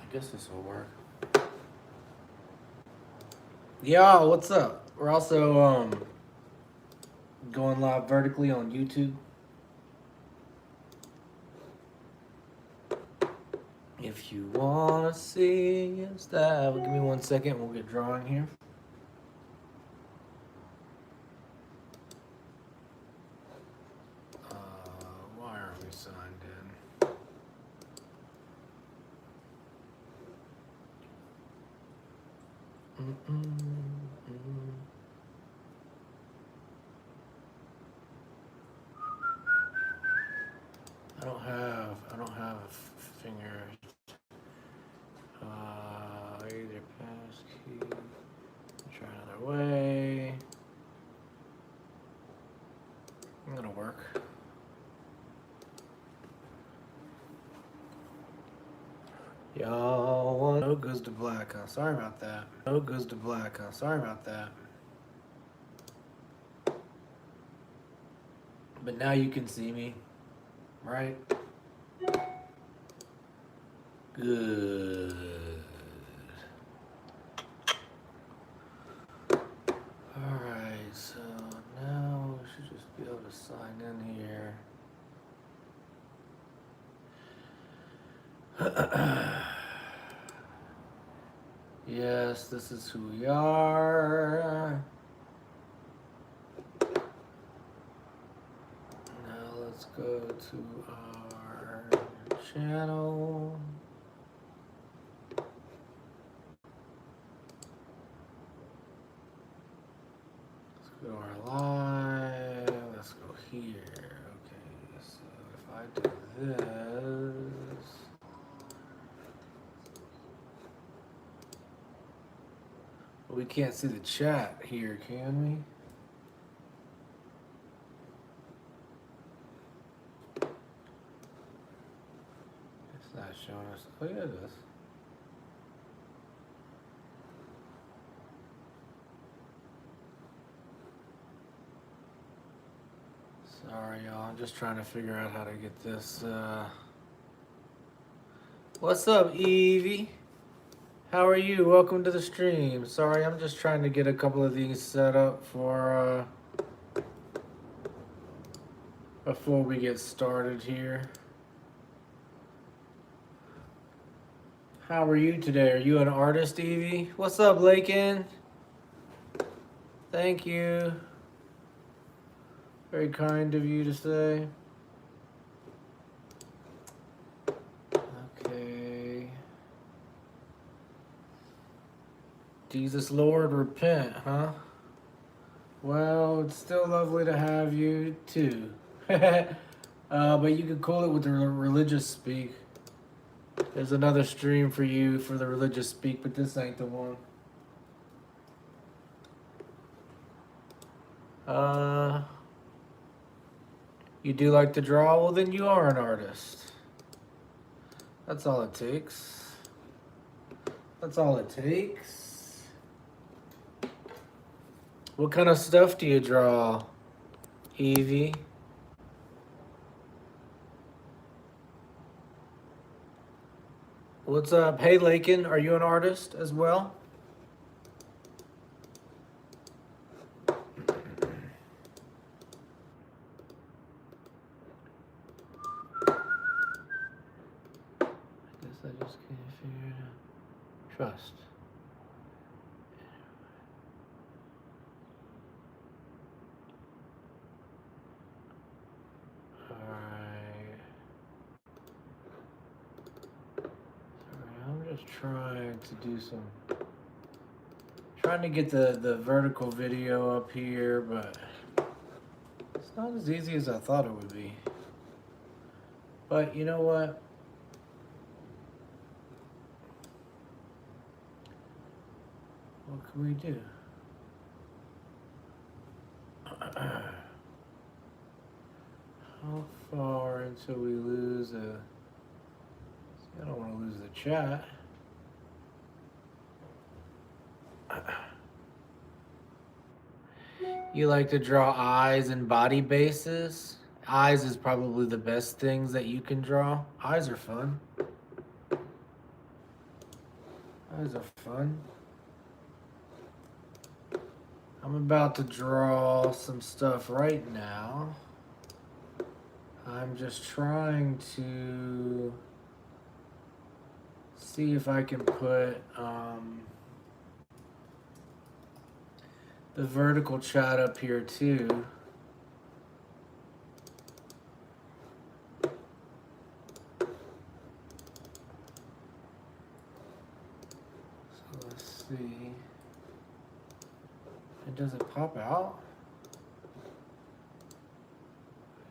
I guess this will work. Yo, what's up? We're also going live vertically on YouTube. If you wanna see your style, give me 1 second. We'll get drawing here. Why aren't we signed in? I don't have a finger. Either pass key. Try another way. That'll work. Y'all want no goes to black. Sorry about that. No goes to black. Sorry about that. But now you can see me, right? Good. Alright, so now we should just be able to sign in here. Yes, this is who we are. Now let's go to our channel. Let's go to our live. Let's go here. Okay, so if I do this. We can't see the chat here, can we? It's not showing us. Oh, yeah, it is. Sorry, y'all. I'm just trying to figure out how to get this. What's up, Evie? How are you? Welcome to the stream. Sorry, I'm just trying to get a couple of these set up for before we get started here. How are you today? Are you an artist, Evie? What's up, Lakin? Thank you. Very kind of you to say. Okay. Jesus Lord, repent, huh? Well, it's still lovely to have you, too. But you can call it with the religious speak. There's another stream for you for the religious speak, but this ain't the one. You do like to draw? Well, then you are an artist. That's all it takes. That's all it takes. What kind of stuff do you draw, Evie? What's up? Hey, Lakin, are you an artist as well? I just can't figure it out. Trust. Alright. Sorry, I'm just trying to do some. Trying to get the vertical video up here, but it's not as easy as I thought it would be. But you know what? What can we do? How far until we lose a... See, I don't want to lose the chat. You like to draw eyes and body bases? Eyes is probably the best things that you can draw. Eyes are fun. Those are fun. I'm about to draw some stuff right now. I'm just trying to see if I can put the vertical chat up here too. So let's see. And does it pop out?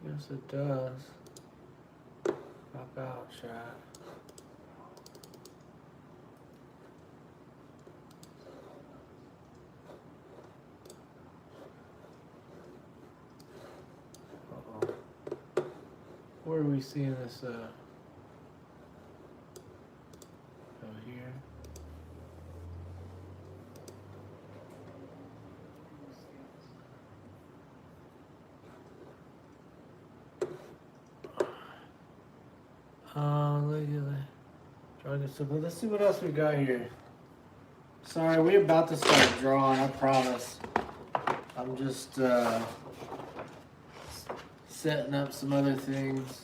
Yes, it does. Pop out, chat. Uh-oh. Where are we seeing this? Over here. Look at that. Trying to simple. Let's see what else we got here. Sorry, we're about to start drawing, I promise. I'm just setting up some other things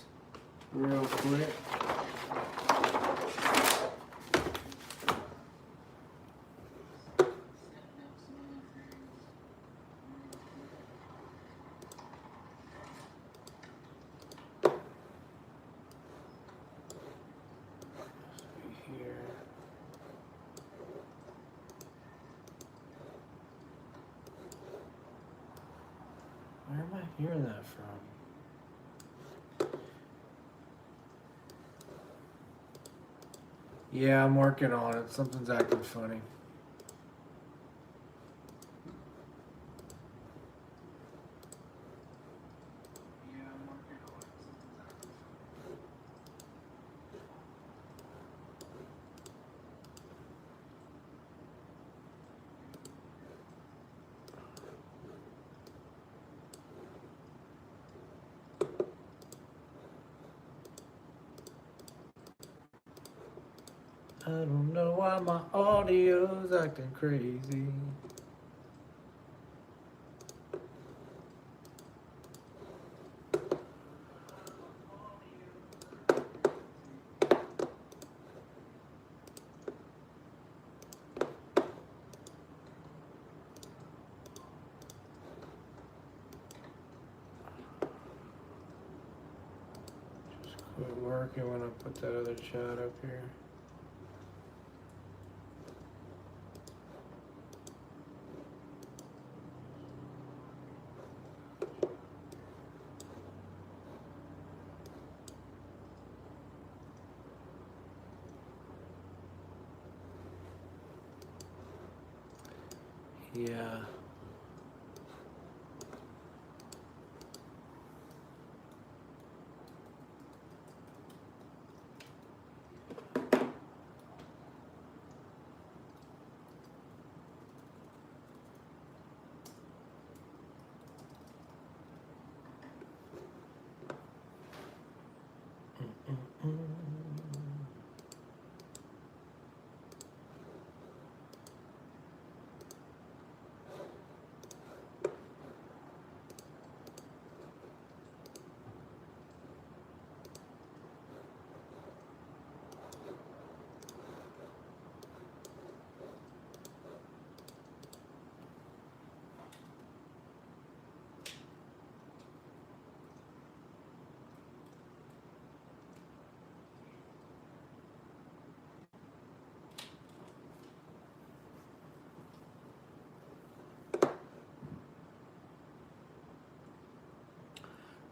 real quick. Where am I hearing that from? Yeah, I'm working on it. Something's acting funny. I don't know why my audio's acting crazy. Just quit working when I put that other chat up here. Yeah.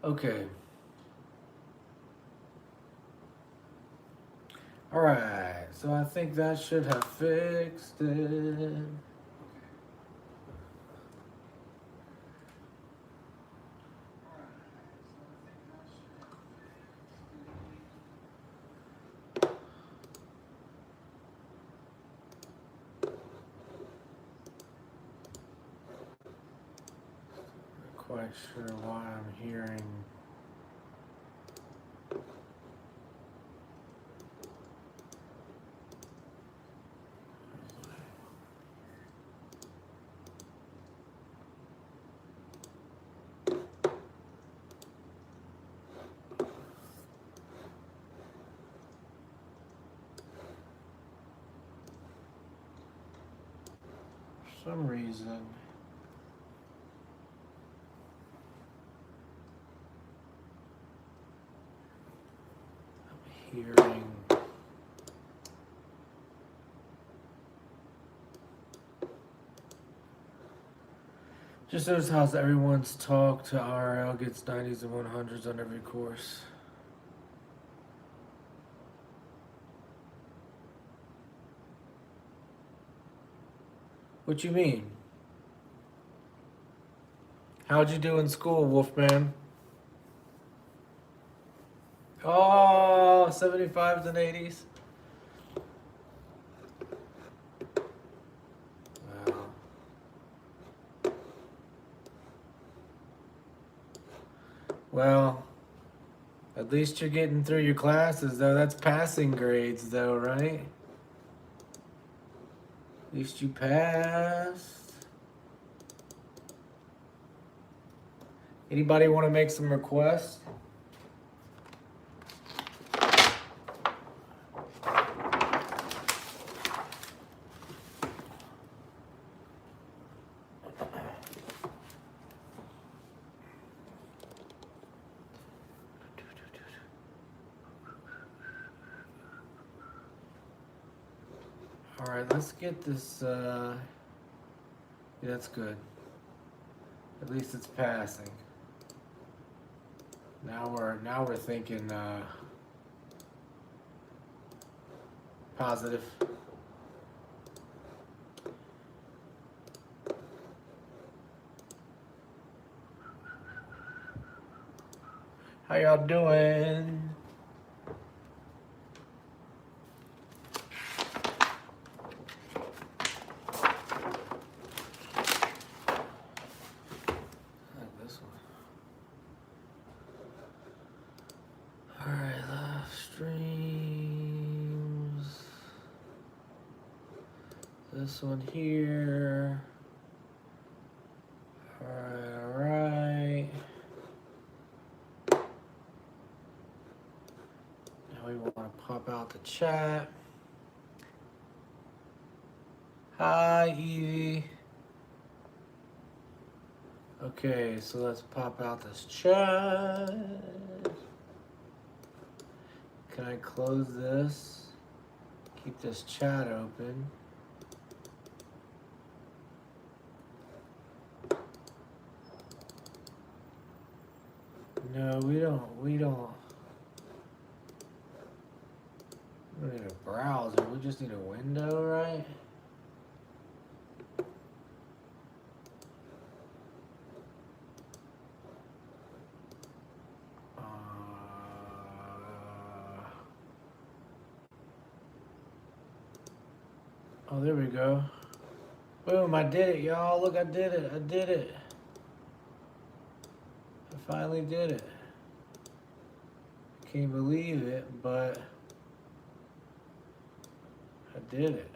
Okay. All right. So I think that should have fixed it. Not quite sure why I'm hearing. some reason. I'm hearing just notice how everyone's talk to RL gets 90s and 100s on every course. What you mean? How'd you do in school, Wolfman? Oh, 75s and 80s. Wow. Well, at least you're getting through your classes, though. That's passing grades, though, right? At least you passed. Anybody want to make some requests? All right, let's get this. Yeah, that's good. At least it's passing. Now we're thinking positive. How y'all doing? This one here. All right. Now we want to pop out the chat. Hi, Evie. Okay, so let's pop out this chat. Can I close this? Keep this chat open. No, we don't need a browser. We just need a window, right? Oh, there we go. Boom, I did it, y'all. Look, I did it. I did it. I finally did it. Can't believe it, but I did it.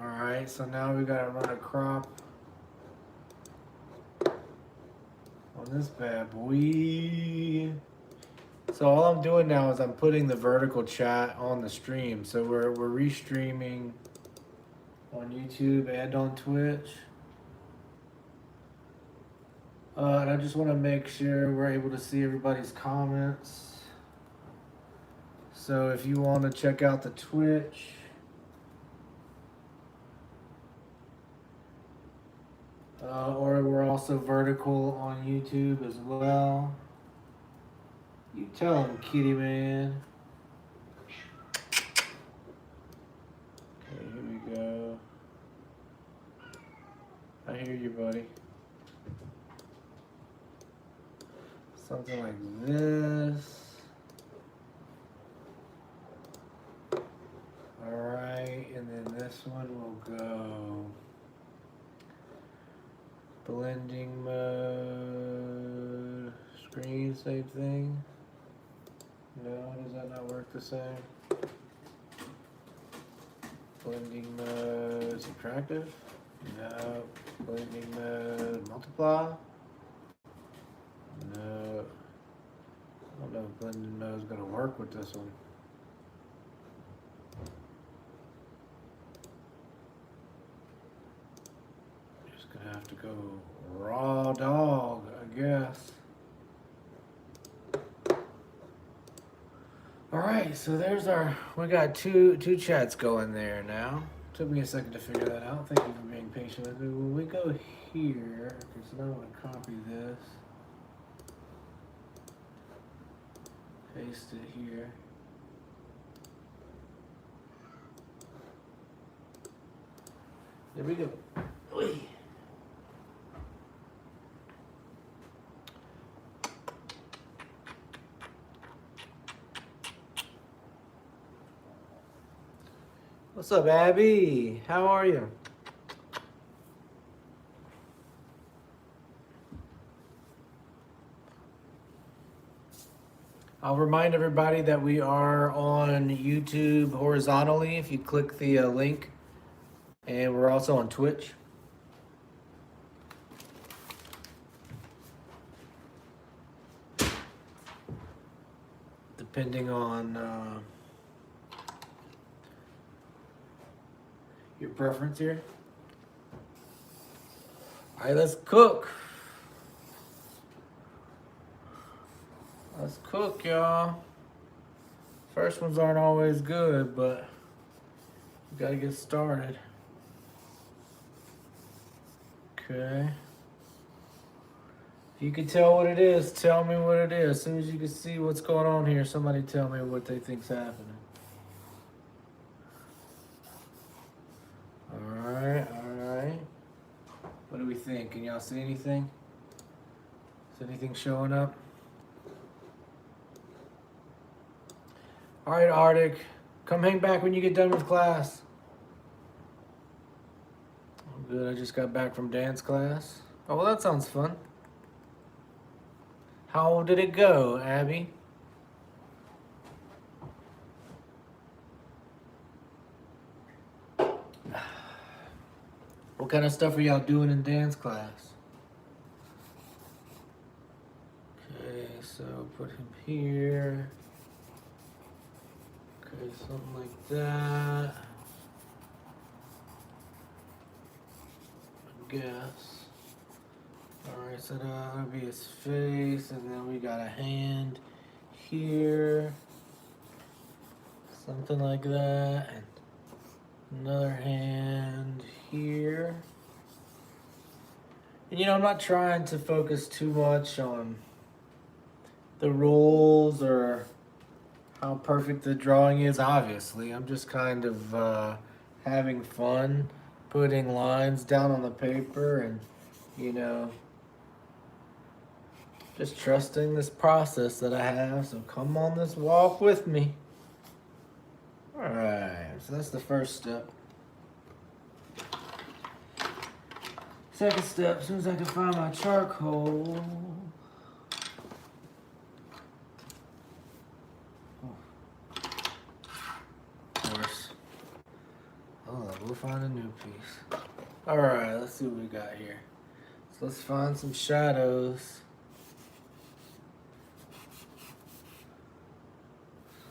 All right, so now we gotta run a crop on this bad boy. So all I'm doing now is I'm putting the vertical chat on the stream. So we're restreaming on YouTube and on Twitch. And I just want to make sure we're able to see everybody's comments. So if you want to check out the Twitch, or we're also vertical on YouTube as well. You tell him, kitty man. Okay, here we go. I hear you, buddy. Something like this. All right, and then this one will go blending mode, screen, same thing. No, does that not work the same? Blending mode, subtractive? No. Blending mode, multiply? No. I don't know if blending mode is going to work with this one. Gonna have to go raw dog, I guess. All right, so there's we got two chats going there now. Took me a second to figure that out. Thank you for being patient with me. When we go here, okay, so now I'm gonna copy this, paste it here. There we go. Oy. What's up, Abby? How are you? I'll remind everybody that we are on YouTube horizontally if you click the link, and we're also on Twitch. Depending on your preference here. All right, let's cook. Let's cook, y'all. First ones aren't always good, but you gotta get started. Okay. If you can tell what it is, tell me what it is. As soon as you can see what's going on here, somebody tell me what they think's happening. Alright, alright. What do we think? Can y'all see anything? Is anything showing up? Alright, Arctic. Come hang back when you get done with class. Oh, good, I just got back from dance class. Oh, well, that sounds fun. How did it go, Abby? What kind of stuff are y'all doing in dance class? Okay, so put him here. Okay, something like that. I guess. Alright, so that'll be his face, and then we got a hand here. Something like that. And another hand here. And I'm not trying to focus too much on the rules or how perfect the drawing is, obviously. I'm just kind of having fun putting lines down on the paper and, just trusting this process that I have. So come on this walk with me. Alright, so that's the first step. Second step, as soon as I can find my charcoal. Of course. Oh, we'll find a new piece. Alright, let's see what we got here. So let's find some shadows.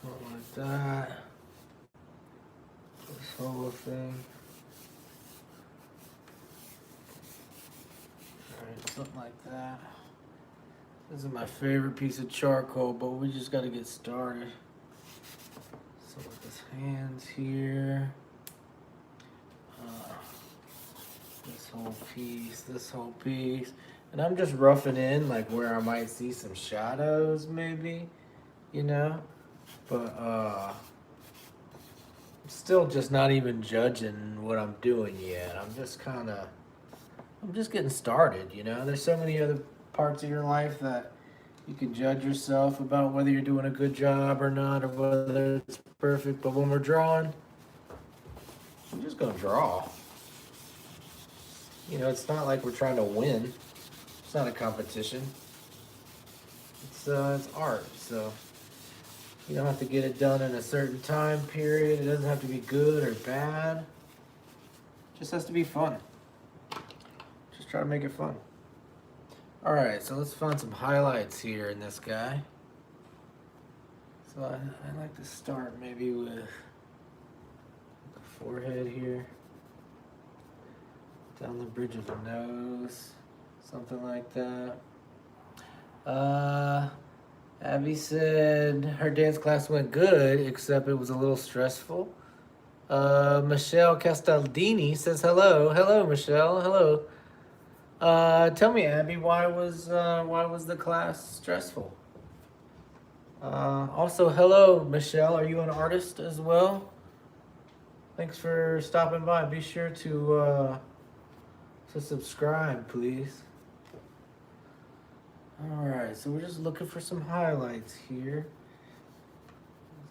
Something like that. This whole thing. Alright, something like that. This is my favorite piece of charcoal, but we just gotta get started. So with his hands here. This whole piece. And I'm just roughing in like where I might see some shadows maybe, But I'm still just not even judging what I'm doing yet. I'm just getting started, There's so many other parts of your life that you can judge yourself about whether you're doing a good job or not, or whether it's perfect. But when we're drawing, I'm just gonna draw. It's not like we're trying to win. It's not a competition. It's art, so you don't have to get it done in a certain time period. It doesn't have to be good or bad. It just has to be fun. Just try to make it fun. Alright, so let's find some highlights here in this guy. So I like to start maybe with the forehead here. Down the bridge of the nose. Something like that. Abby said her dance class went good, except it was a little stressful. Michelle Castaldini says hello. Hello, Michelle. Hello. Tell me, Abby, why was the class stressful? Also, hello, Michelle. Are you an artist as well? Thanks for stopping by. Be sure to subscribe, please. All right, so we're just looking for some highlights here.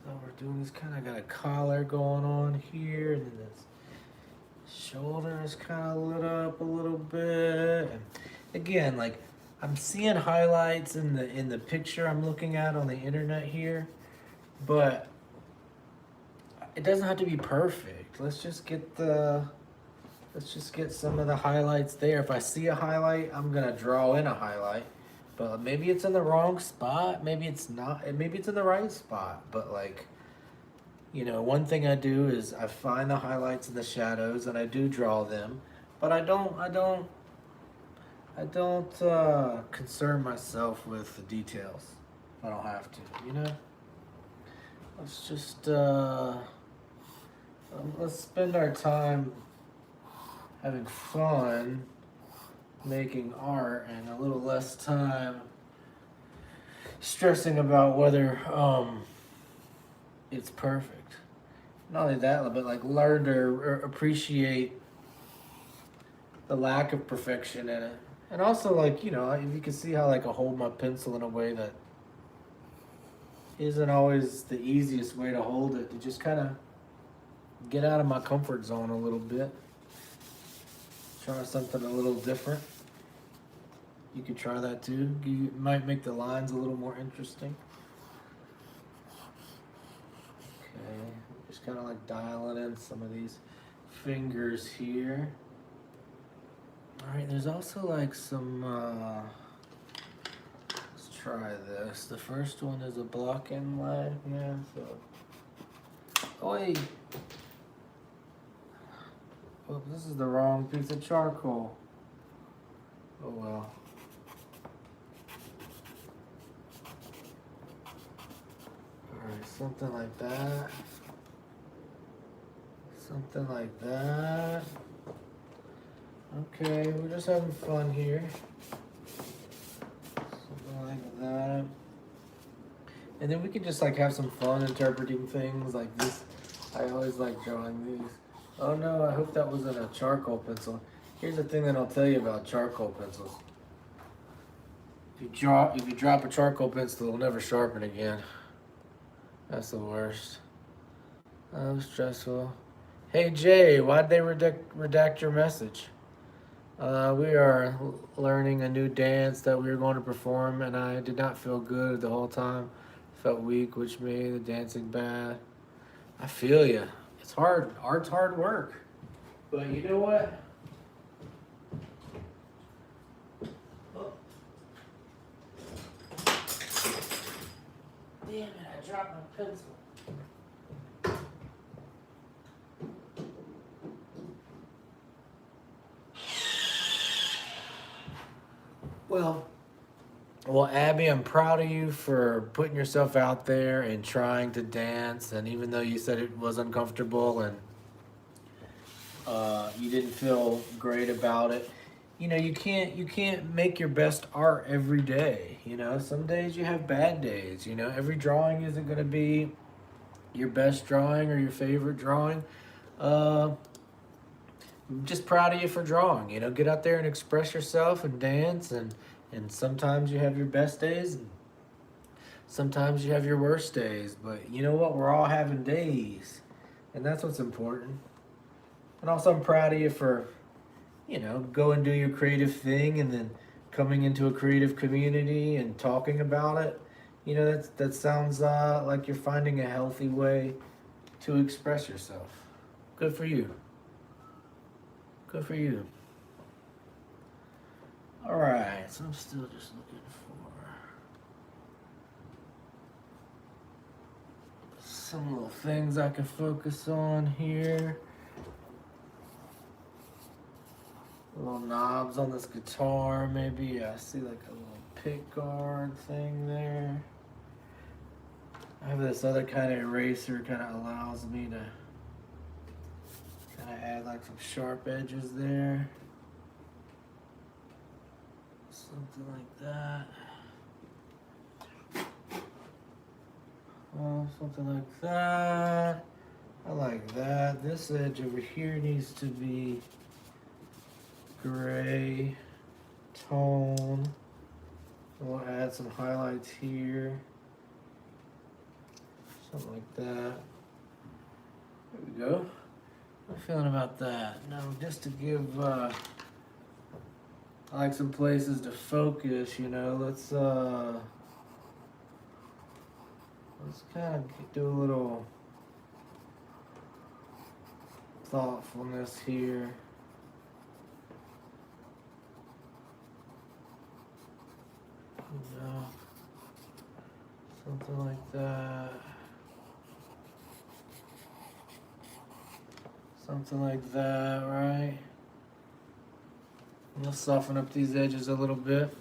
So we're doing this kind of got a collar going on here, and then this shoulder is kind of lit up a little bit. And again, like I'm seeing highlights in the picture I'm looking at on the internet here, but it doesn't have to be perfect. Let's just get some of the highlights there. If I see a highlight, I'm gonna draw in a highlight. But maybe it's in the wrong spot. Maybe it's not. Maybe it's in the right spot. But like, you know, one thing I do is I find the highlights and the shadows, and I do draw them. But I don't concern myself with the details. If I don't have to, you know. Let's just let's spend our time having fun making art and a little less time stressing about whether it's perfect. Not only that, but like learn to appreciate the lack of perfection in it. And also, like, you know, if you can see how like I hold my pencil in a way that isn't always the easiest way to hold it, to just kind of get out of my comfort zone a little bit. Try something a little different. You could try that too. You might make the lines a little more interesting. Okay, just kind of like dialing in some of these fingers here. All right, there's also like some, let's try this. The first one is a block inlay, yeah, so. Oh, wait. Oh, this is the wrong piece of charcoal. Oh well. Alright, something like that. Something like that. Okay, we're just having fun here. Something like that. And then we can just like have some fun interpreting things like this. I always like drawing these. Oh no, I hope that wasn't a charcoal pencil. Here's the thing that I'll tell you about charcoal pencils. If you drop a charcoal pencil, it'll never sharpen again. That's the worst. Oh, stressful. Hey Jay, why'd they redact your message? We are learning a new dance that we were going to perform, and I did not feel good the whole time. Felt weak, which made the dancing bad. I feel you. It's hard. Art's hard work. But you know what? Oh. Damn it, I dropped my pencil. Well, Abby, I'm proud of you for putting yourself out there and trying to dance. And even though you said it was uncomfortable and you didn't feel great about it, you know, you can't make your best art every day. You know, some days you have bad days. You know, every drawing isn't going to be your best drawing or your favorite drawing. I'm just proud of you for drawing. You know, get out there and express yourself and dance, and sometimes you have your best days and sometimes you have your worst days. But you know what? We're all having days, and that's what's important. And also, I'm proud of you for, you know, go and do your creative thing and then coming into a creative community and talking about it. You know, that sounds like you're finding a healthy way to express yourself. Good for you. Good for you. All right, so I'm still just looking for some little things I can focus on here. little knobs on this guitar, maybe. I see like a little pick guard thing there. I have this other kind of eraser, kind of allows me to kind of add like some sharp edges there. Something like that. Something like that. I like that. This edge over here needs to be gray tone. We'll add some highlights here. Something like that. There we go. How am I feeling about that? Now, just to give, I like some places to focus, you know, let's kind of do a little thoughtfulness here. You know, something like that. Something like that, right? And let's soften up these edges a little bit.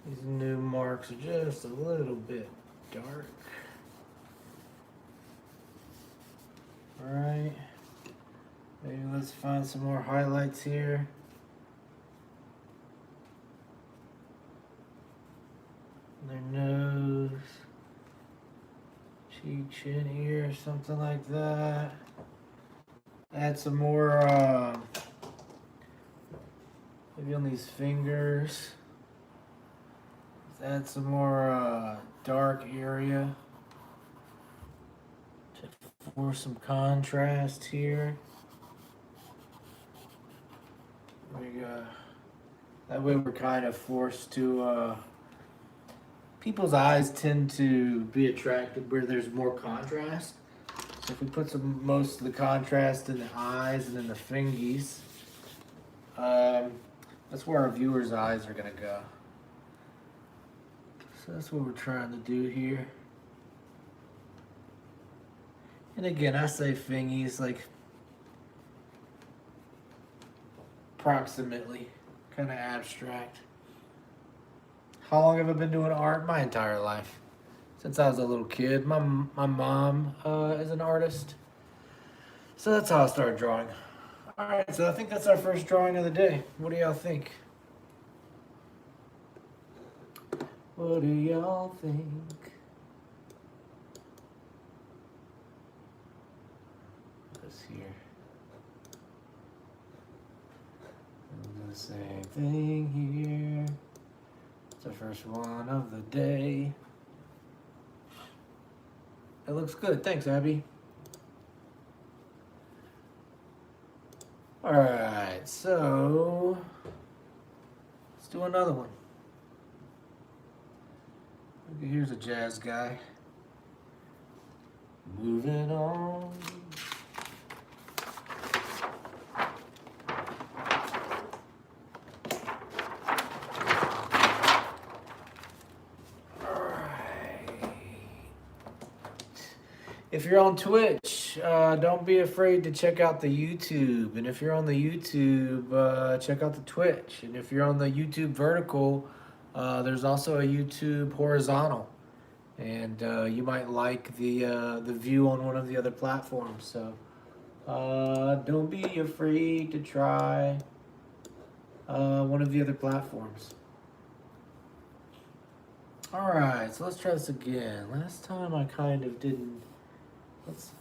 These new marks are just a little bit dark. Alright. Maybe let's find some more highlights here. Their nose. Cheek, chin, ear, something like that. Add some more, maybe on these fingers. Let's add some more dark area for some contrast here. That way we're kind of forced to, people's eyes tend to be attracted where there's more contrast. So if we put most of the contrast in the eyes and in the fingies, that's where our viewers' eyes are gonna go. So that's what we're trying to do here. And again, I say fingies like approximately, kind of abstract. How long have I been doing art? My entire life. Since I was a little kid. My mom is an artist. So that's how I started drawing. Alright, so I think that's our first drawing of the day. What do y'all think? What do y'all think? This here. And the same thing here. It's the first one of the day. It looks good. Thanks, Abby. Alright, so let's do another one. Okay, here's a jazz guy. Moving on. If you're on Twitch, don't be afraid to check out the YouTube. And if you're on the YouTube, check out the Twitch. And if you're on the YouTube vertical, there's also a YouTube horizontal. And you might like the view on one of the other platforms. So don't be afraid to try one of the other platforms. Alright, so let's try this again. Last time I kind of didn't. Let's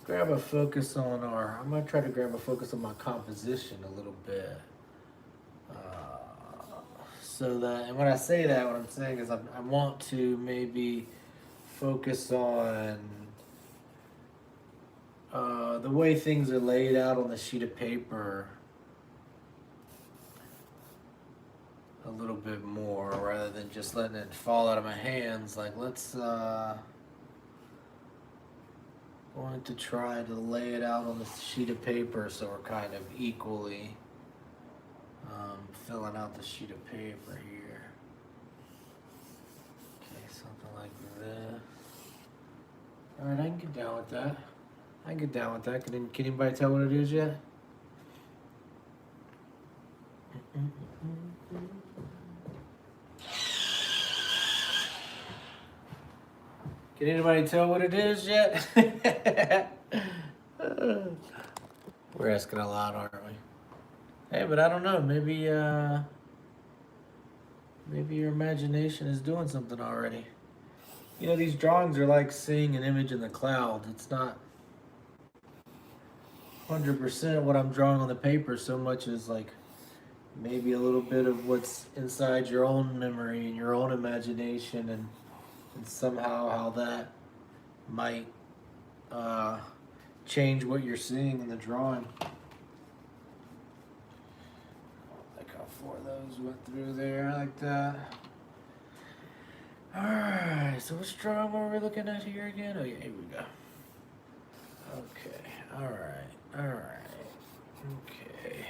grab a focus on I'm gonna try to grab a focus on my composition a little bit. So that, and when I say that, what I'm saying is I want to maybe focus on the way things are laid out on the sheet of paper a little bit more, rather than just letting it fall out of my hands. Like, let's going to try to lay it out on the sheet of paper so we're kind of equally filling out the sheet of paper here. Okay, something like this. Alright, I can get down with that. I can get down with that. Can anybody tell what it is yet? Can anybody tell what it is yet? We're asking a lot, aren't we? Hey, but I don't know. Maybe maybe your imagination is doing something already. You know, these drawings are like seeing an image in the cloud. It's not 100% what I'm drawing on the paper so much as like maybe a little bit of what's inside your own memory and your own imagination, and somehow how that might change what you're seeing in the drawing. Like how 4 of those went through there like that. Alright, so which drawing were we looking at here again? Oh yeah, here we go. Okay, alright. Okay.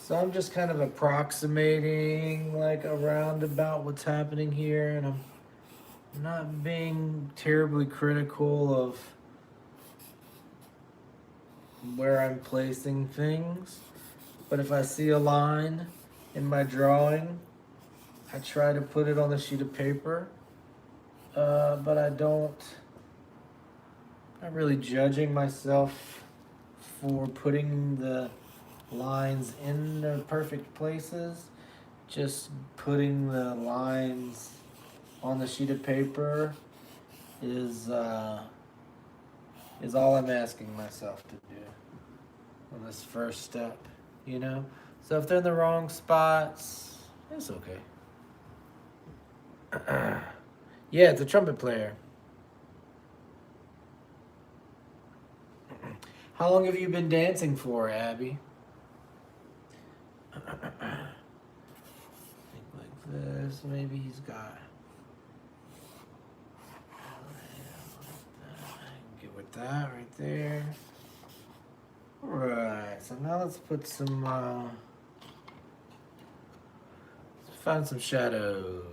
So I'm just kind of approximating like around about what's happening here, and I'm not being terribly critical of where I'm placing things. But if I see a line in my drawing, I try to put it on the sheet of paper, but I'm not really judging myself for putting the lines in their perfect places. Just putting the lines on the sheet of paper is all I'm asking myself to do on this first step, you know? So if they're in the wrong spots, it's okay. Yeah, it's a trumpet player. How long have you been dancing for, Abby? Think like this. Maybe he's got. Get with that right there. Alright, so now let's put some. Let's find some shadows.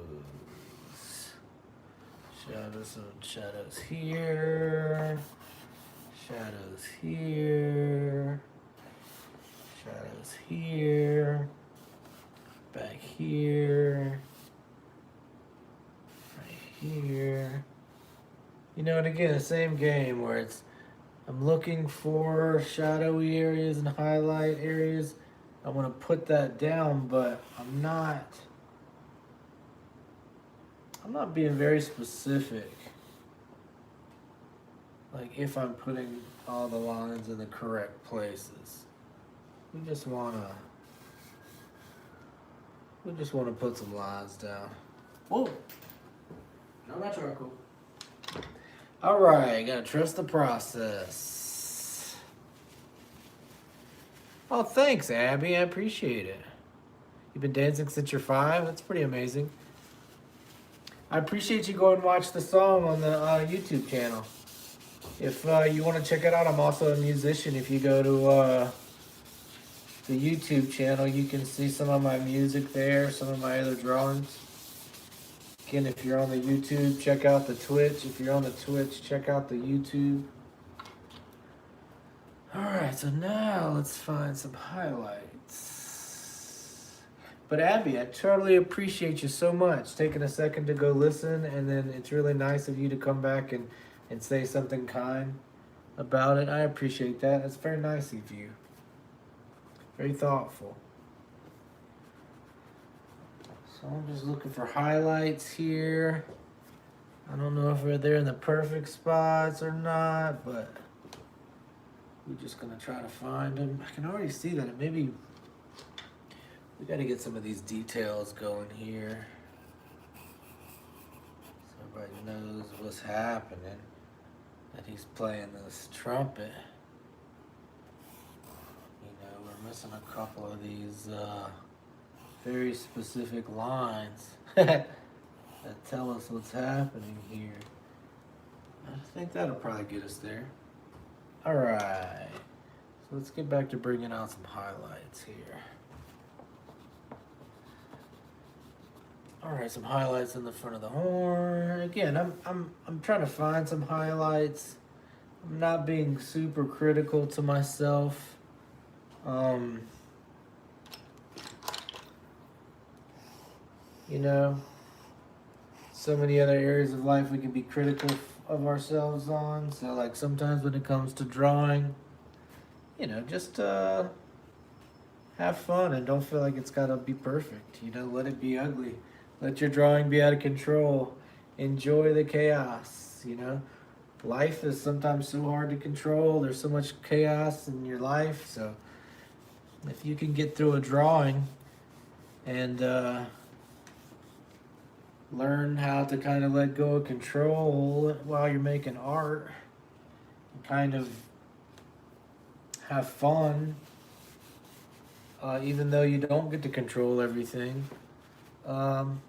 Shadows here. Shadows here. Shadows here. Back here. Right here. You know, and again, the same game where I'm looking for shadowy areas and highlight areas. I want to put that down, but I'm not being very specific. Like if I'm putting all the lines in the correct places. We just wanna put some lines down. Whoa! No, not charcoal. Alright, gotta trust the process. Oh, thanks, Abby. I appreciate it. You've been dancing since you're 5? That's pretty amazing. I appreciate you going and watch the song on the YouTube channel. If you want to check it out, I'm also a musician. If you go to the YouTube channel, you can see some of my music there, some of my other drawings. Again, if you're on the YouTube, check out the Twitch. If you're on the Twitch, check out the YouTube. Alright, so now let's find some highlights. But Abby, I totally appreciate you so much taking a second to go listen, and then it's really nice of you to come back and say something kind about it. I appreciate that. It's very nice of you. Very thoughtful. So I'm just looking for highlights here. I don't know if they're in the perfect spots or not, but we're just gonna try to find them. I can already see that maybe we gotta get some of these details going here so everybody knows what's happening, that he's playing this trumpet. You know, we're missing a couple of these very specific lines that tell us what's happening here. I think that'll probably get us there. Alright, so let's get back to bringing out some highlights here. All right, some highlights in the front of the horn. Again, I'm trying to find some highlights. I'm not being super critical to myself. Um, you know, so many other areas of life we can be critical of ourselves on. So like sometimes when it comes to drawing, just have fun and don't feel like it's gotta be perfect. Let it be ugly. Let your drawing be out of control. Enjoy the chaos. Life is sometimes so hard to control. There's so much chaos in your life. So if you can get through a drawing and learn how to kind of let go of control while you're making art, and kind of have fun, even though you don't get to control everything. Um,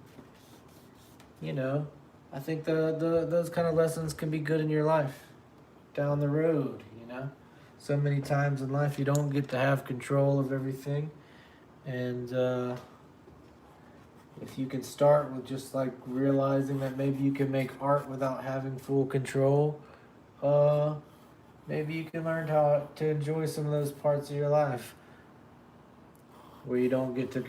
I think those kind of lessons can be good in your life down the road. So many times in life you don't get to have control of everything, and if you can start with just like realizing that maybe you can make art without having full control, maybe you can learn how to enjoy some of those parts of your life where you don't get to,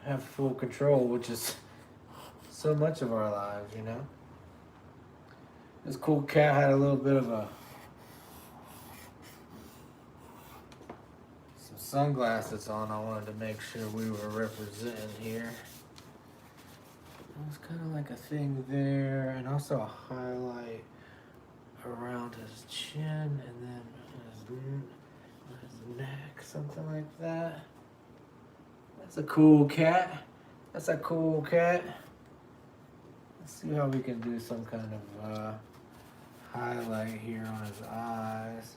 have full control, which is so much of our lives. This cool cat had a little bit of some sunglasses on. I wanted to make sure we were representing here. It was kind of like a thing there, and also a highlight around his chin, and then his neck, something like that. That's a cool cat. Let's see how we can do some kind of highlight here on his eyes.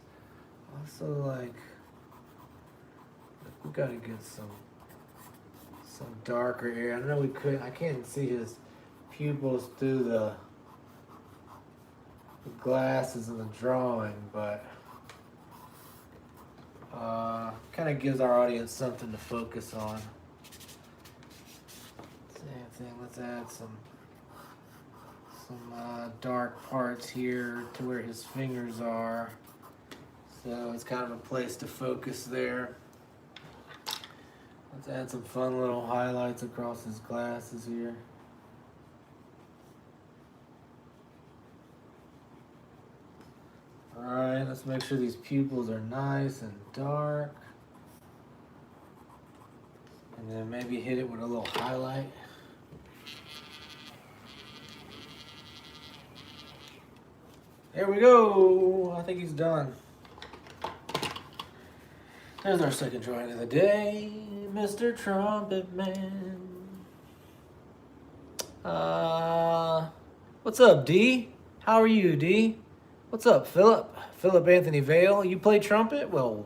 Also, like, we gotta get some darker area. I know I can't see his pupils through the glasses in the drawing, but kind of gives our audience something to focus on. Same thing. Let's add some dark parts here to where his fingers are. So it's kind of a place to focus there. Let's add some fun little highlights across his glasses here. Alright, let's make sure these pupils are nice and dark. And then maybe hit it with a little highlight. There we go. I think he's done. There's our second drawing of the day, Mr. Trumpet Man. What's up, D? How are you, D? What's up, Philip? Philip Anthony Vale. You play trumpet? Well,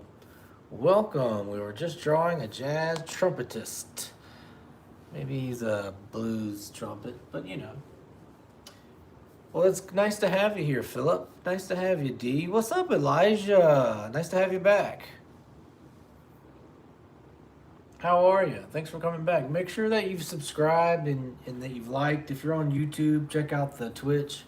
welcome. We were just drawing a jazz trumpetist. Maybe he's a blues trumpet, but Well, it's nice to have you here, Philip. Nice to have you, D. What's up, Elijah? Nice to have you back. How are you? Thanks for coming back. Make sure that you've subscribed and that you've liked. If you're on YouTube, check out the Twitch.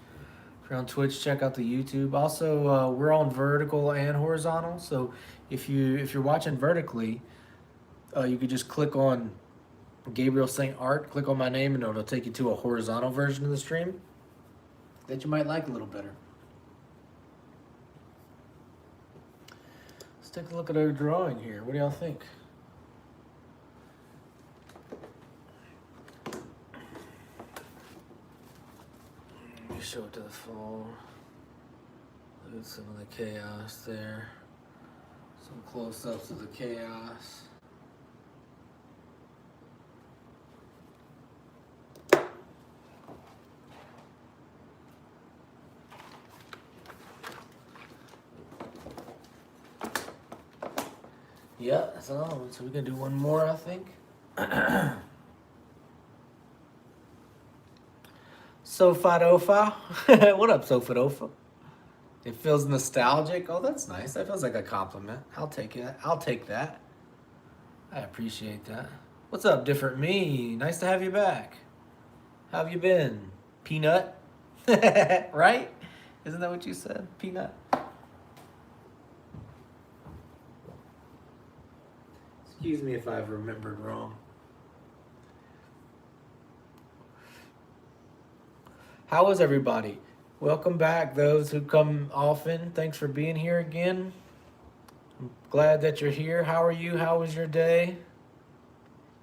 If you're on Twitch, check out the YouTube. Also, we're on vertical and horizontal. So if you're watching vertically, you could just click on Gabriel Saint Art, click on my name, and it'll take you to a horizontal version of the stream that you might like a little better. Let's take a look at our drawing here. What do y'all think? Let me show it to the phone. Look at some of the chaos there. Some close-ups of the chaos. Yeah, that's all. So we can do one more, I think. Sofadofa. What up, Sofadofa? It feels nostalgic. Oh, that's nice. That feels like a compliment. I'll take it. I'll take that. I appreciate that. What's up, Different Me? Nice to have you back. How have you been, Peanut? Right? Isn't that what you said, Peanut? Excuse me if I've remembered wrong. How is everybody? Welcome back, those who come often. Thanks for being here again. I'm glad that you're here. How are you? How was your day?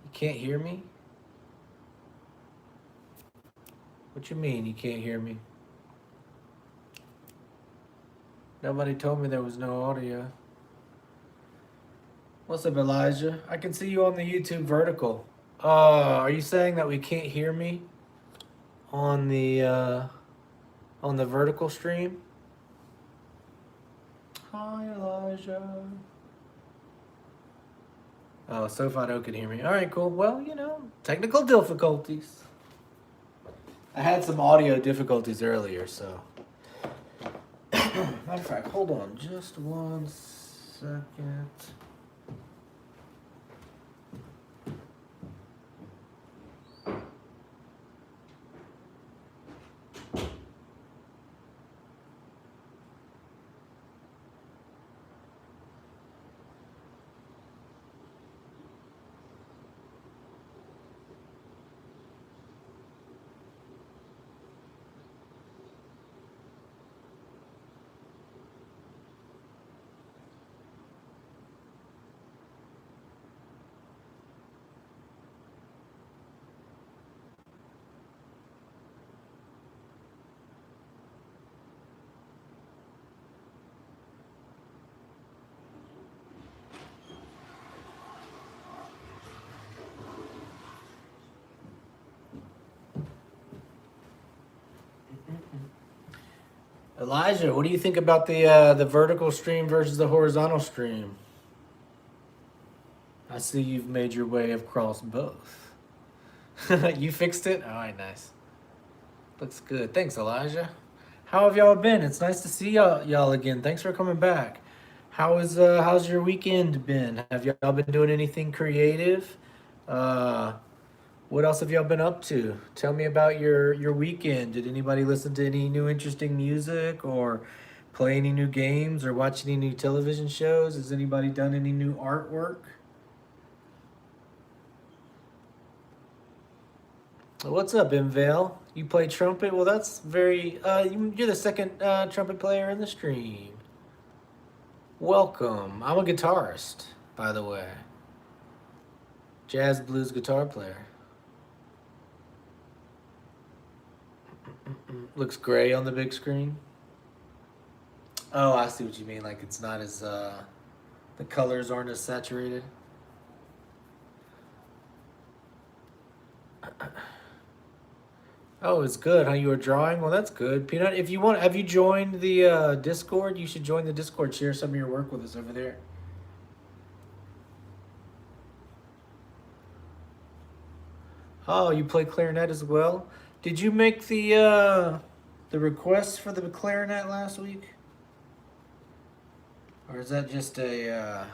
You can't hear me? What you mean you can't hear me? Nobody told me there was no audio. What's up, Elijah? I can see you on the YouTube vertical. Are you saying that we can't hear me on the vertical stream? Hi, Elijah. Oh, Sofado can hear me. All right, cool. Well, you know, technical difficulties. I had some audio difficulties earlier, so. Matter of fact, hold on just 1 second. Elijah, what do you think about the vertical stream versus the horizontal stream? I see you've made your way across both. You fixed it? All right, nice. Looks good. Thanks, Elijah. How have y'all been? It's nice to see y'all again. Thanks for coming back. How's your weekend been? Have y'all been doing anything creative? What else have y'all been up to? Tell me about your weekend. Did anybody listen to any new interesting music or play any new games or watch any new television shows? Has anybody done any new artwork? What's up, Imvale? You play trumpet? Well, that's very. You're the second trumpet player in the stream. Welcome. I'm a guitarist, by the way. Jazz blues guitar player. Looks gray on the big screen. Oh, I see what you mean. Like it's not as the colors aren't as saturated. Oh, it's good. How you were drawing? Well, that's good. Peanut, if you want, have you joined the Discord? You should join the Discord. Share some of your work with us over there. Oh, you play clarinet as well? Did you make the request for the clarinet last week? Or is that just a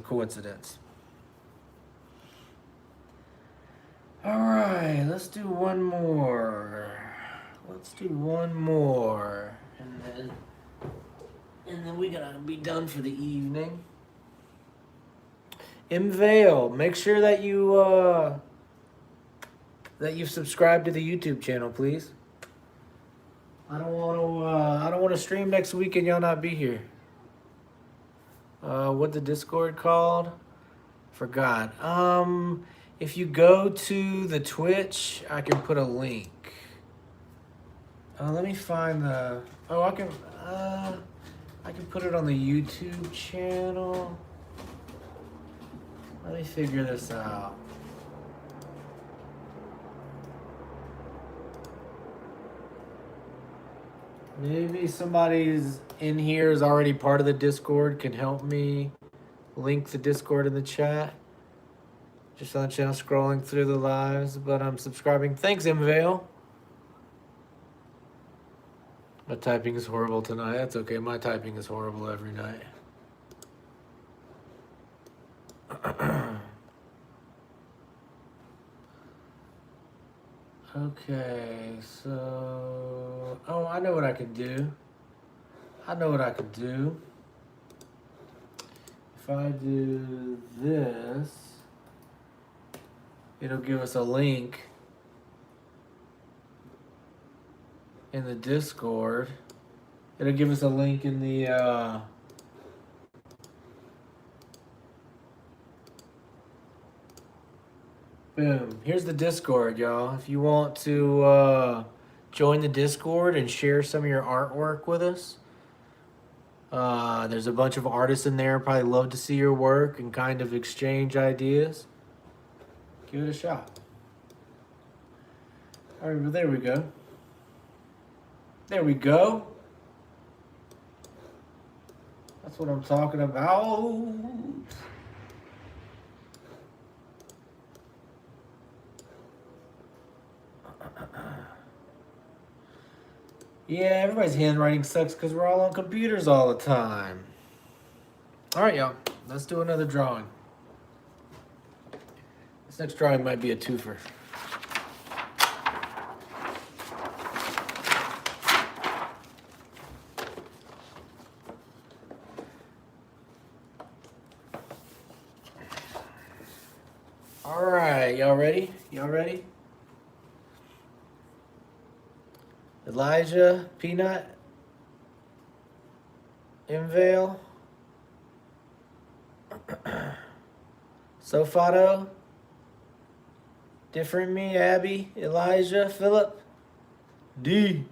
coincidence? All right, let's do one more. And then we gotta be done for the evening. Imvale, make sure that you've subscribed to the YouTube channel, please. I don't want to stream next week and y'all not be here. What the Discord called? Forgot. If you go to the Twitch, I can put a link. Let me find the. Oh, I can put it on the YouTube channel. Let me figure this out. Maybe somebody's in here is already part of the Discord, can help me link the Discord in the chat. Just on the channel scrolling through the lives, but I'm subscribing. Thanks, Imvale. My typing is horrible tonight. That's okay. My typing is horrible every night. Okay, so... Oh, I know what I could do. I know what I could do. If I do this, it'll give us a link in the Discord. It'll give us a link in the... Boom. Here's the Discord, y'all. If you want to join the Discord and share some of your artwork with us, there's a bunch of artists in there. Probably love to see your work and kind of exchange ideas. Give it a shot. All right, well, there we go. There we go. That's what I'm talking about. Yeah, everybody's handwriting sucks because we're all on computers all the time. All right, y'all. Let's do another drawing. This next drawing might be a twofer. All right, y'all ready? Y'all ready? Elijah, Peanut, Invale, Sofato, Different Me, Abby, Elijah, Philip, D.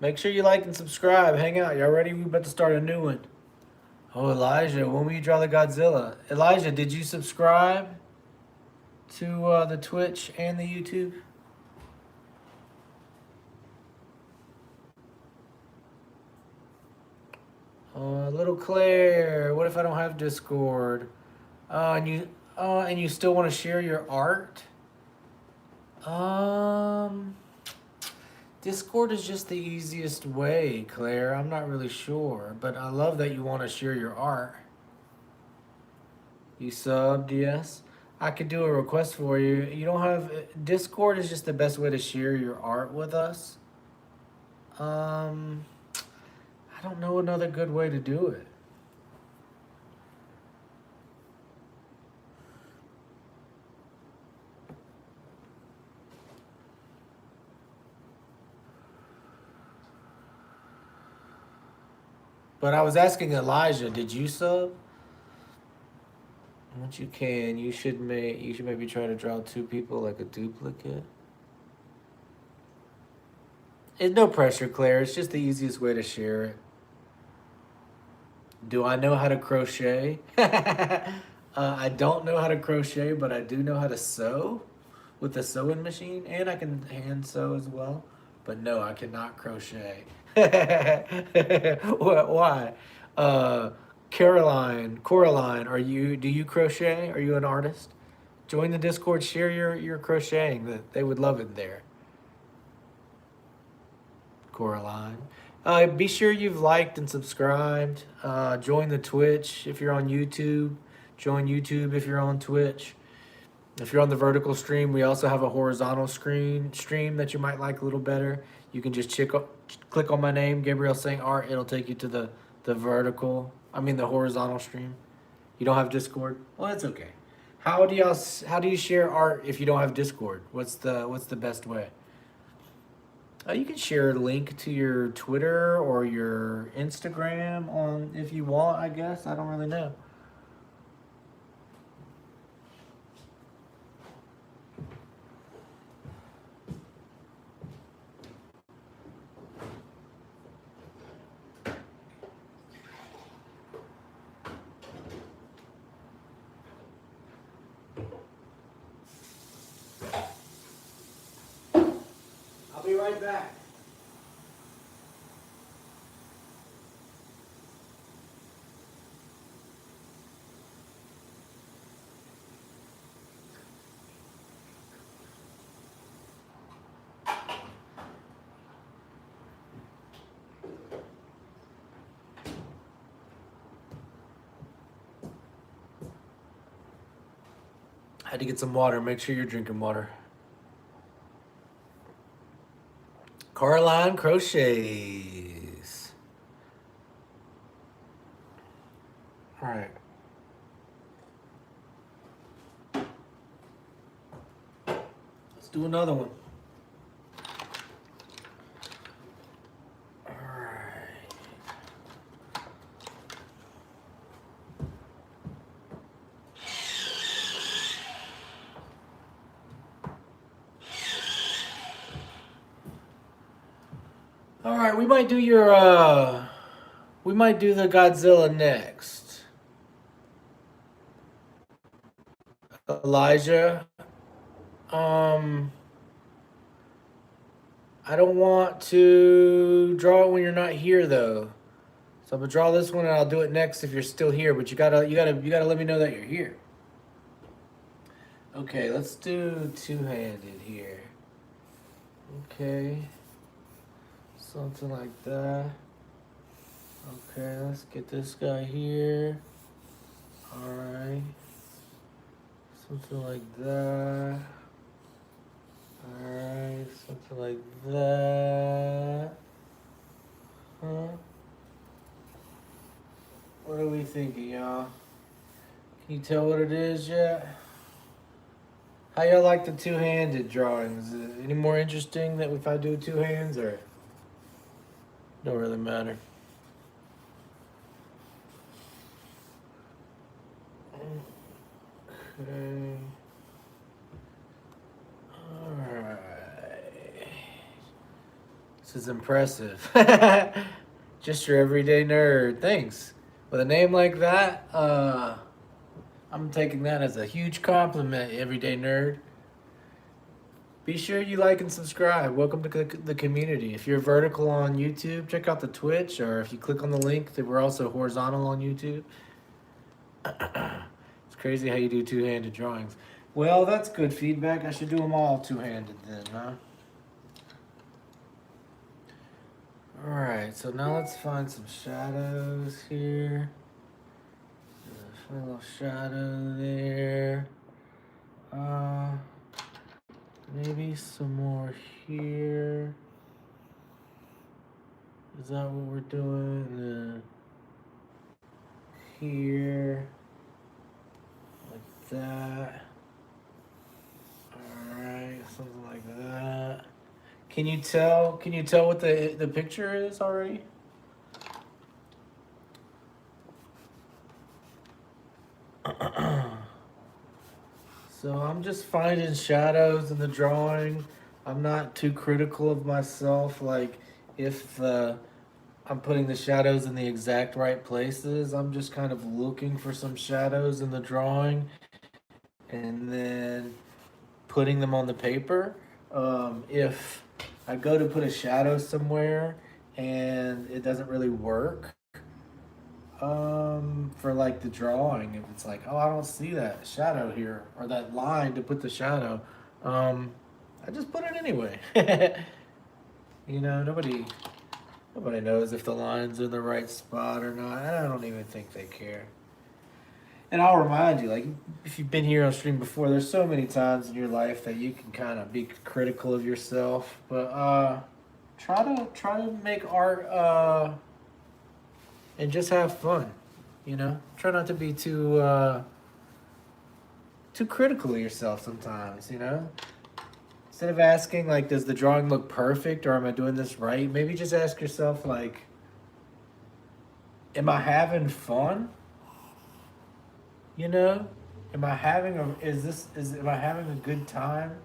Make sure you like and subscribe. Hang out. Y'all ready? We about to start a new one. Oh, Elijah, when will you draw the Godzilla? Elijah, did you subscribe to the Twitch and the YouTube? Little Claire, what if I don't have Discord? And you still want to share your art? Discord is just the easiest way, Claire. I'm not really sure, but I love that you want to share your art. You subbed, yes. I could do a request for you. You don't have Discord is just the best way to share your art with us. I don't know another good way to do it. But I was asking Elijah, did you sub? Once you can, you should maybe try to draw two people like a duplicate. It's no pressure, Claire. It's just the easiest way to share it. Do I know how to crochet? I don't know how to crochet, but I do know how to sew with the sewing machine, and I can hand sew as well. But no, I cannot crochet. Why? Coraline, do you crochet? Are you an artist? Join the Discord, share your crocheting. They would love it there. Coraline. Be sure you've liked and subscribed. Join the Twitch if you're on YouTube. Join YouTube if you're on Twitch. If you're on the vertical stream, we also have a horizontal stream that you might like a little better. You can just click on my name, Gabriel Saint Art. It'll take you to the horizontal stream. You don't have Discord? Well, that's okay. How do you share art if you don't have Discord? What's the best way? You can share a link to your Twitter or your Instagram if you want, I guess. I don't really know. I'll be right back. I had to get some water. Make sure you're drinking water. Caroline Crochets. All right. Let's do another one. All right. All right, we might do we might do the Godzilla next. Elijah, um, I don't want to draw it when you're not here though. So I'm gonna draw this one and I'll do it next if you're still here, but you gotta let me know that you're here. Okay, let's do two-handed here. Okay. Something like that. Okay, let's get this guy here. Alright. Something like that. Alright, something like that. Huh? What are we thinking, y'all? Can you tell what it is yet? How y'all like the two-handed drawings? Is it any more interesting that if I do two hands, or don't really matter? Okay. Alright. This is impressive. Just your everyday nerd. Thanks. With a name like that, I'm taking that as a huge compliment, everyday nerd. Be sure you like and subscribe. Welcome to the community. If you're vertical on YouTube, check out the Twitch, or if you click on the link, that we're also horizontal on YouTube. It's crazy how you do two-handed drawings. Well, that's good feedback. I should do them all two-handed then, huh? Alright, so now let's find some shadows here. Find a little shadow there. Maybe some more here. Is that what we're doing? Here. Like that. Alright, something like that. Can you tell what the picture is already? So I'm just finding shadows in the drawing. I'm not too critical of myself. Like if I'm putting the shadows in the exact right places, I'm just kind of looking for some shadows in the drawing and then putting them on the paper. If I go to put a shadow somewhere and it doesn't really work, for like the drawing, if it's like, oh, I don't see that shadow here or that line to put the shadow, I just put it anyway. You know, nobody knows if the line's in the right spot or not. I don't even think they care. And I'll remind you, like, if you've been here on stream before, there's so many times in your life that you can kind of be critical of yourself, but try to make art and just have fun. You know, try not to be too critical of yourself sometimes. You know, instead of asking like, does the drawing look perfect or am I doing this right? Maybe just ask yourself like, am I having fun? You know, am I having am I having a good time?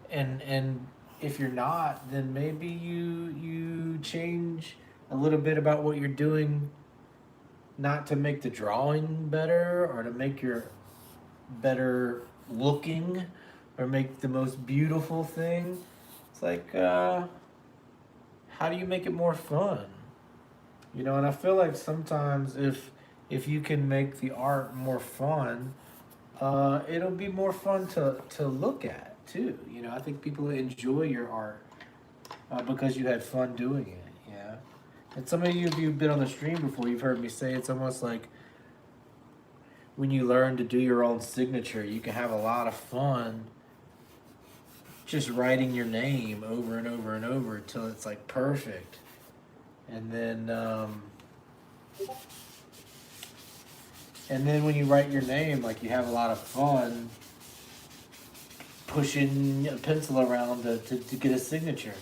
And if you're not, then maybe you change a little bit about what you're doing, not to make the drawing better or to make your better looking or make the most beautiful thing. It's like, how do you make it more fun? You know, and I feel like sometimes if you can make the art more fun, it'll be more fun to look at too. You know, I think people enjoy your art because you had fun doing it. Yeah, and some of you, if you've been on the stream before, you've heard me say it's almost like when you learn to do your own signature, you can have a lot of fun just writing your name over and over and over until it's like perfect. And then when you write your name, like you have a lot of fun pushing a pencil around to get a signature.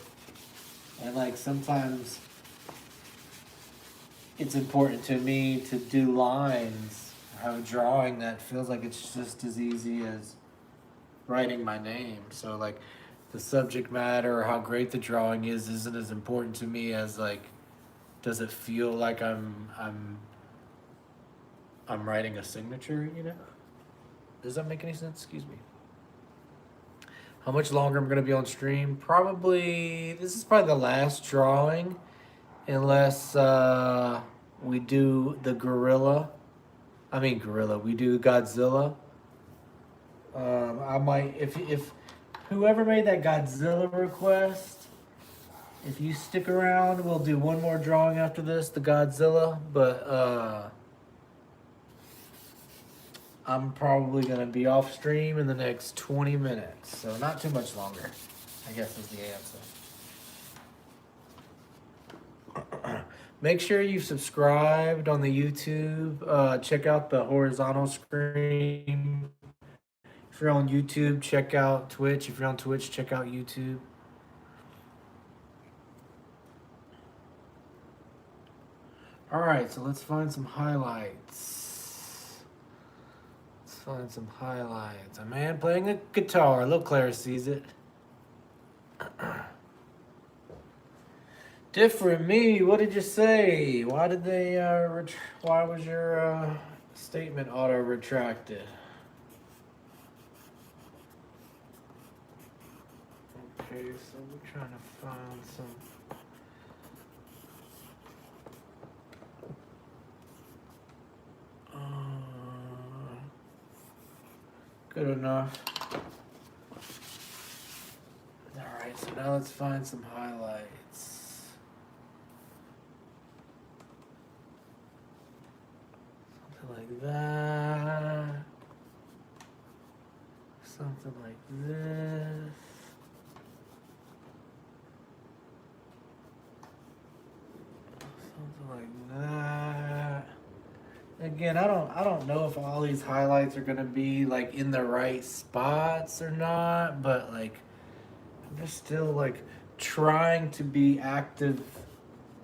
And like sometimes it's important to me to do lines, have a drawing that feels like it's just as easy as writing my name. So like the subject matter or how great the drawing is isn't as important to me as like, does it feel like I'm writing a signature, you know? Does that make any sense? Excuse me. How much longer I'm gonna be on stream? Probably this is probably the last drawing, unless we do the gorilla. We do Godzilla. I might if whoever made that Godzilla request, if you stick around, we'll do one more drawing after this, the Godzilla. But I'm probably gonna be off stream in the next 20 minutes, so not too much longer, I guess is the answer. Make sure you've subscribed on the YouTube. Check out the horizontal screen. If you're on YouTube, check out Twitch. If you're on Twitch, check out YouTube. All right, so let's find some highlights. A man playing a guitar. Little Claire sees it. Different me. What did you say? Why did they? Why was your statement auto retracted? Okay, so we're trying to find some. Good enough. All right, so now let's find some highlights. Something like that. Something like this. Something like that. Again, I don't know if all these highlights are gonna be like in the right spots or not, but like I'm just still like trying to be active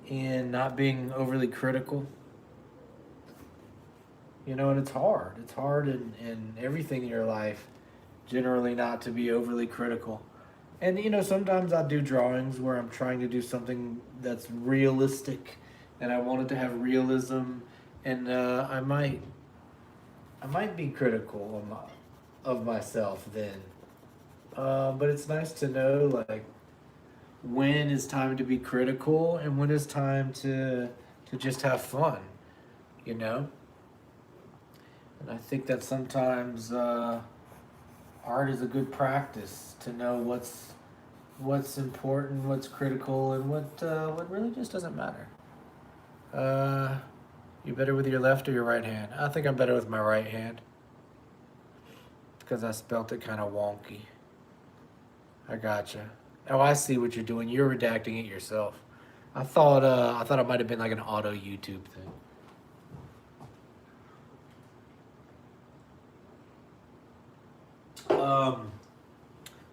in not being overly critical. You know, and it's hard. It's hard in everything in your life, generally not to be overly critical. And you know, sometimes I do drawings where I'm trying to do something that's realistic, and I want it to have realism, and I might be critical of myself then. But it's nice to know like when is time to be critical and when is time to just have fun, you know. And I think that sometimes art is a good practice to know what's important, what's critical, and what really just doesn't matter. You better with your left or your right hand? I think I'm better with my right hand because I spelt it kind of wonky. I gotcha. Oh, I see what you're doing. You're redacting it yourself. I thought it might have been like an auto YouTube thing.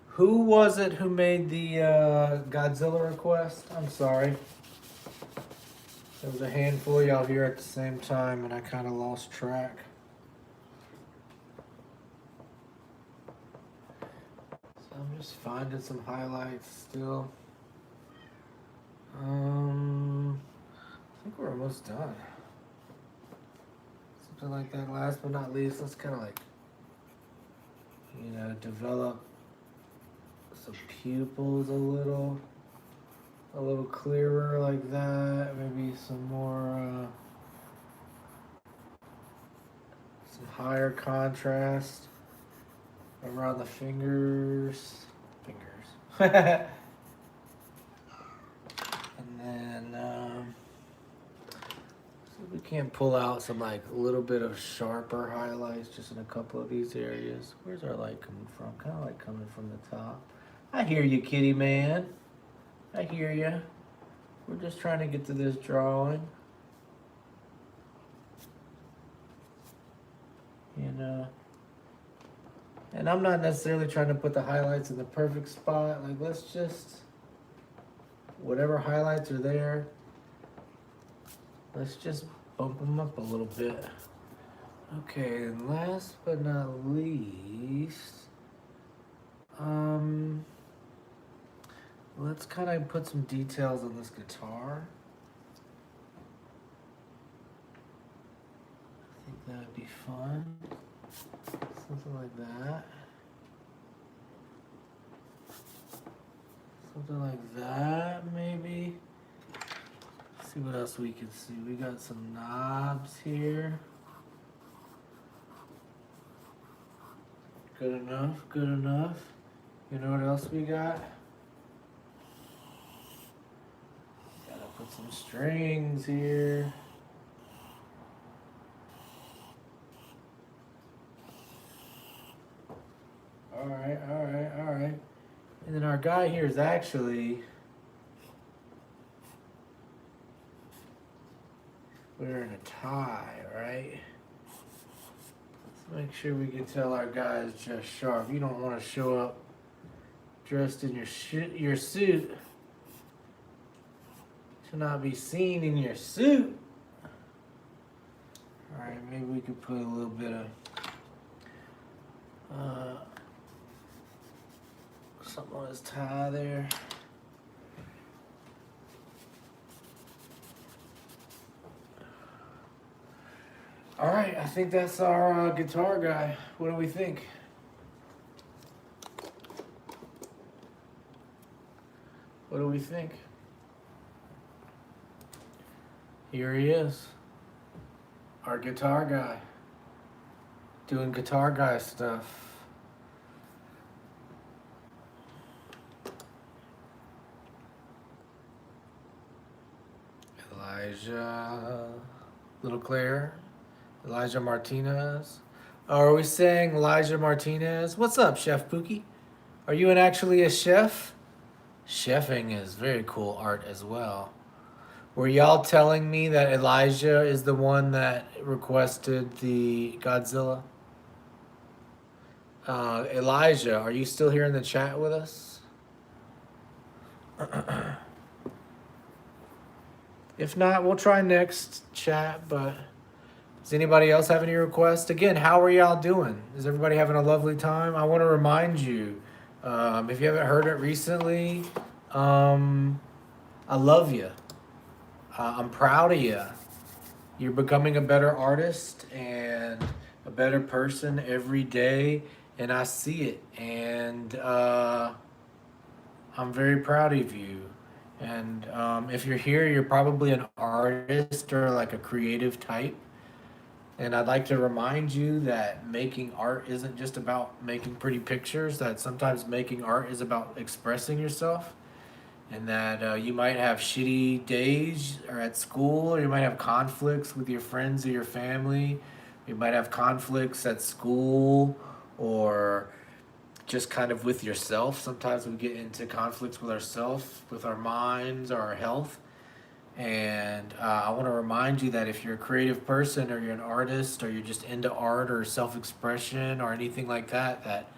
Who was it who made the Godzilla request? I'm sorry. There was a handful of y'all here at the same time, and I kind of lost track. So I'm just finding some highlights still. I think we're almost done. Something like that. Last but not least, let's kind of like, you know, develop some pupils a little clearer like that. Maybe some more, some higher contrast around the fingers. And then, see if we can't pull out some like a little bit of sharper highlights just in a couple of these areas. Where's our light coming from? Kind of like coming from the top. I hear you, kitty man. I hear you. We're just trying to get to this drawing. You know. And I'm not necessarily trying to put the highlights in the perfect spot. Like, let's just, whatever highlights are there, let's just bump them up a little bit. Okay, and last but not least, let's kind of put some details on this guitar. I think that would be fun. Something like that. Something like that, maybe. Let's see what else we can see. We got some knobs here. Good enough, good enough. You know what else we got? Gotta put some strings here. Alright, alright, alright. And then our guy here is actually wearing a tie, right? Let's make sure we can tell our guy is just sharp. You don't want to show up dressed in your suit to not be seen in your suit. Alright, maybe we could put a little bit of something on his tie there. All right, I think that's our guitar guy. What do we think? What do we think? Here he is, our guitar guy, doing guitar guy stuff. Little Claire, Elijah Martinez. Oh, are we saying Elijah Martinez? What's up, Chef Pookie? Are you actually a chef? Chefing is very cool art as well. Were y'all telling me that Elijah is the one that requested the Godzilla? Elijah, are you still here in the chat with us? If not, we'll try next chat, but does anybody else have any requests? Again, how are y'all doing? Is everybody having a lovely time? I want to remind you, if you haven't heard it recently, I love you. I'm proud of you. You're becoming a better artist and a better person every day, and I see it. And I'm very proud of you. And if you're here, you're probably an artist or like a creative type. And I'd like to remind you that making art isn't just about making pretty pictures, that sometimes making art is about expressing yourself. And that you might have shitty days or at school, or you might have conflicts with your friends or your family. You might have conflicts at school or just kind of with yourself. Sometimes we get into conflicts with ourselves, with our minds, or our health. And I want to remind you that if you're a creative person or you're an artist or you're just into art or self-expression or anything like that, that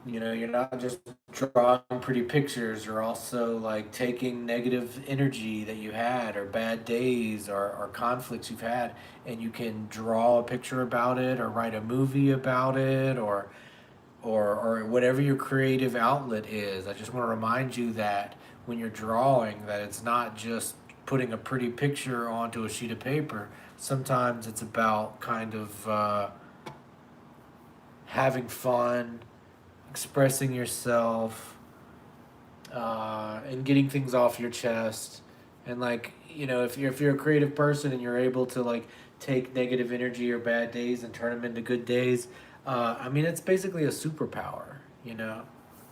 you're not just drawing pretty pictures, you're also like taking negative energy that you had or bad days or conflicts you've had, and you can draw a picture about it or write a movie about it or whatever your creative outlet is. I just want to remind you that when you're drawing, that it's not just putting a pretty picture onto a sheet of paper. Sometimes it's about kind of having fun, expressing yourself, and getting things off your chest. And like, if you're a creative person and you're able to like take negative energy or bad days and turn them into good days, I mean, it's basically a superpower,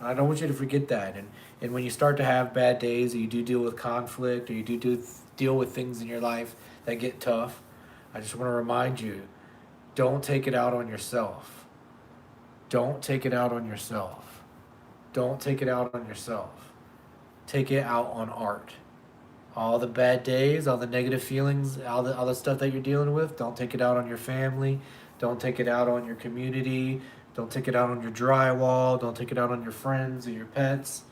I don't want you to forget that. And when you start to have bad days, or you do deal with conflict, or you do deal with things in your life that get tough, I just want to remind you, don't take it out on yourself. Don't take it out on yourself. don't take it out on yourself. Take it out on art. All the bad days, all the negative feelings, all the stuff that you're dealing with, don't take it out on your family. Don't take it out on your community. Don't take it out on your drywall. Don't take it out on your friends or your pets.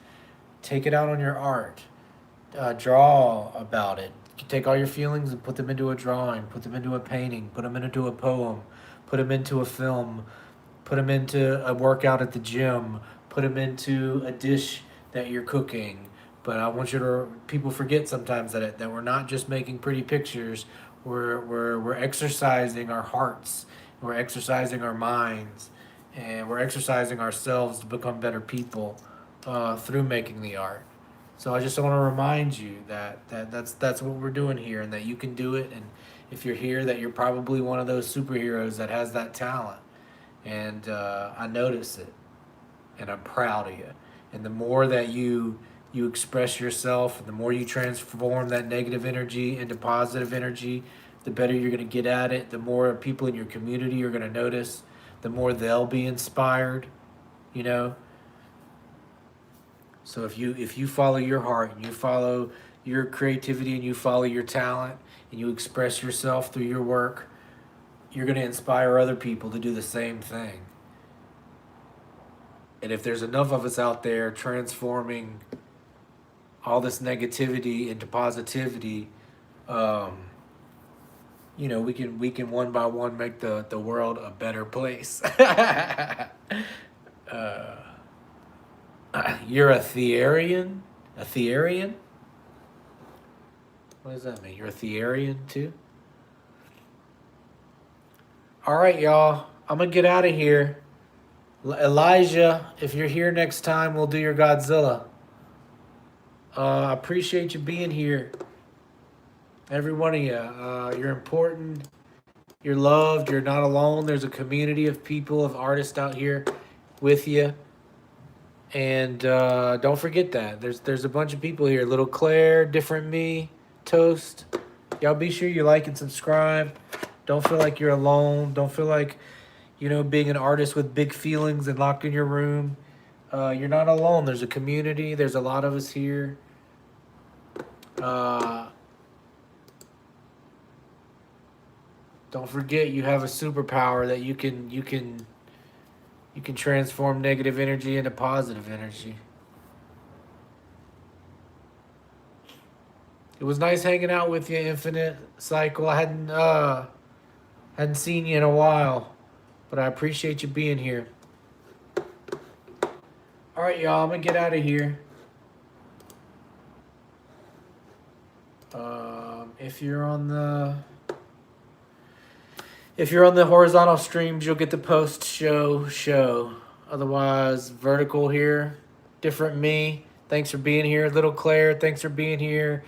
Take it out on your art. Draw about it. You take all your feelings and put them into a drawing, put them into a painting, put them into a poem, put them into a film, put them into a workout at the gym, put them into a dish that you're cooking. But I want you to, people forget sometimes that we're not just making pretty pictures, we're exercising our hearts, we're exercising our minds, and we're exercising ourselves to become better people through making the art. So I just want to remind you that's what we're doing here, and that you can do it. And if you're here, that you're probably one of those superheroes that has that talent. And I notice it, and I'm proud of you. And the more that you express yourself, and the more you transform that negative energy into positive energy, the better you're going to get at it. The more people in your community are going to notice, the more they'll be inspired. You know. So if you follow your heart, and you follow your creativity, and you follow your talent, and you express yourself through your work, you're going to inspire other people to do the same thing. And if there's enough of us out there transforming all this negativity into positivity, we can one by one make the world a better place. You're a Thearian? A Thearian? What does that mean? You're a Thearian too? All right, y'all. I'm going to get out of here. Elijah, if you're here next time, we'll do your Godzilla. I appreciate you being here. Every one of you. You're important. You're loved. You're not alone. There's a community of people, of artists out here with you. And don't forget that. There's a bunch of people here. Little Claire, Different Me, Toast. Y'all be sure you like and subscribe. Don't feel like you're alone. Don't feel like, being an artist with big feelings and locked in your room. You're not alone. There's a community. There's a lot of us here. Don't forget you have a superpower that you can transform negative energy into positive energy. It was nice hanging out with you, Infinite Cycle. I hadn't seen you in a while, but I appreciate you being here. All right, y'all. I'm gonna get out of here. If you're on the horizontal streams, you'll get the post show. Otherwise, vertical here. Different Me. Thanks for being here. Little Claire, thanks for being here.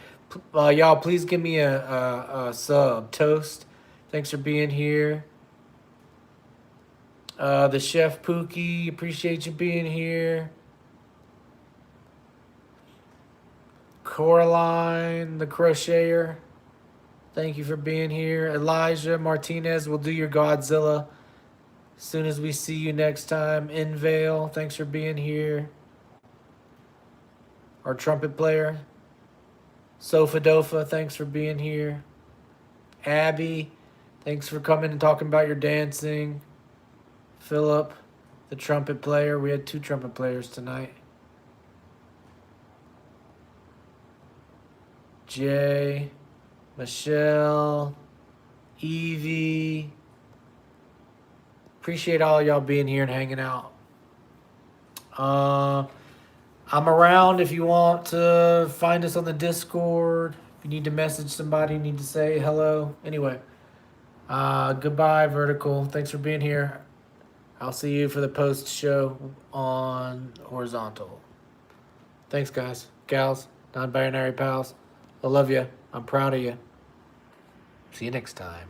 Y'all, please give me a sub. Toast, thanks for being here. The Chef Pookie, appreciate you being here. Coraline, the Crocheter, thank you for being here. Elijah Martinez, we'll do your Godzilla as soon as we see you next time. Invale, thanks for being here. Our trumpet player. Sofa Dofa, thanks for being here. Abby, thanks for coming and talking about your dancing. Philip, the trumpet player. We had 2 trumpet players tonight. Jay, Michelle, Evie. Appreciate all y'all being here and hanging out. I'm around if you want to find us on the Discord. If you need to message somebody, you need to say hello. Anyway, goodbye, Vertical. Thanks for being here. I'll see you for the post show on Horizontal. Thanks, guys, gals, non-binary pals. I love you. I'm proud of you. See you next time.